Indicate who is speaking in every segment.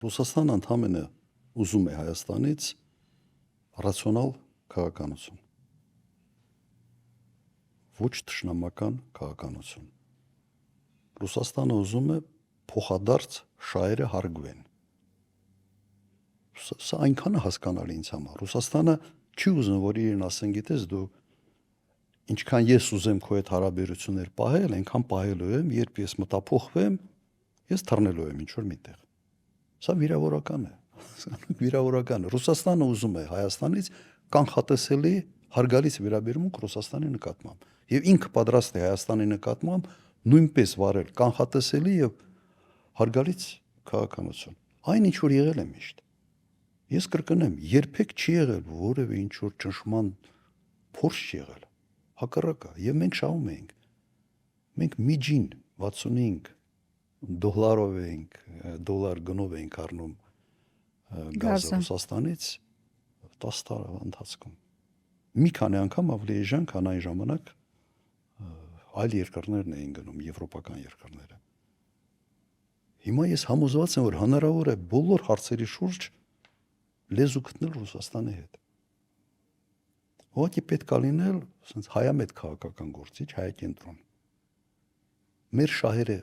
Speaker 1: Ռուսաստանը ընդհանրապես ուզում է Հայաստանից ռացիոնալ քաղաքականություն, ոչ թշնամական քաղաքականություն։ Ռուսաստանը ուզում է փոխադարձ շահերը հարգվեն։ Սա այնքան է հասկանալի ինձ համար։ Ռուսաստանը չի ուզում, որ իրեն ասեն, գիտես դու ինչքան ես ուզեմ քո հետ հարաբերություններ պահել, այնքան պահելու եմ, երբ ես մտափոխվեմ, ես թռնելու եմ ինչ որ միտեղ։ Սա վիրավորական է։ Վիրավորական է։ Ռուսաստանը ուզում է Հայաստանից կանխատեսելի հարգալից վերաբերմունք Ռուսաստանի նկատմամբ։ Եվ ինքը պատրաստ է Հայաստանի նկատմամբ նույնպես վարել կանխատեսելի եւ հարգալից քաղաքականություն։ Այն ինչ որ եղել է միշտ։ Ես կրկնեմ, երբեք չի եղել որևէ ինչ որ ճնշման փորձ չի եղել։ Հակառակը, եւ մենք շահում ենք։ Մենք միջին 65 դոլարով ենք, դոլար գնով ենք առնում գազը Ռուսաստանից 10 տարվա ընթացքում։ Մի քանի անգամ ավելի էժան, քան այն ժամանակ այլ երկրներն էին գնում, եվրոպական երկրները։ Հիմա ես համոզված եմ, որ հնարավոր է բոլոր հարցերի շուրջ լեզու գտնել Ռուսաստանի հետ։ Ուղղակի պետք է լինել ասենց հայամետ քաղաքական գործիչ, հայակենտրոն։ Մեր շահերը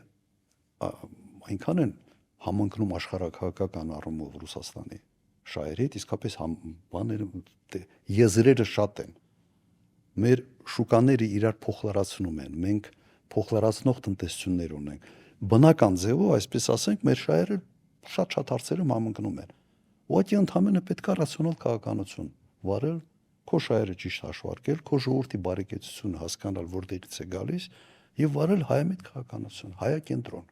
Speaker 1: այնքան են համընկնում աշխարհակաղակական առումով Ռուսաստանի շահերի հետ, իսկապես բաները եզրերը շատ են։ Մեր շուկաները իրար փոխլարացնում են, մենք փոխլարացնող տնտեսություններ ունենք։ Բնական ձևով, այսպես ասենք, մեր շահերը շատ հարցերում համընկնում են։ Ուղղակի ընդհանրապես պետք է ռացիոնալ քաղաքականություն վարել, քո շահերը ճիշտ հաշվարկել, քո ժողովրդի բարեկեցությունը հասկանալ, որտեղից է գալիս, եւ վարել հայամետ քաղաքականություն, հայակենտրոն։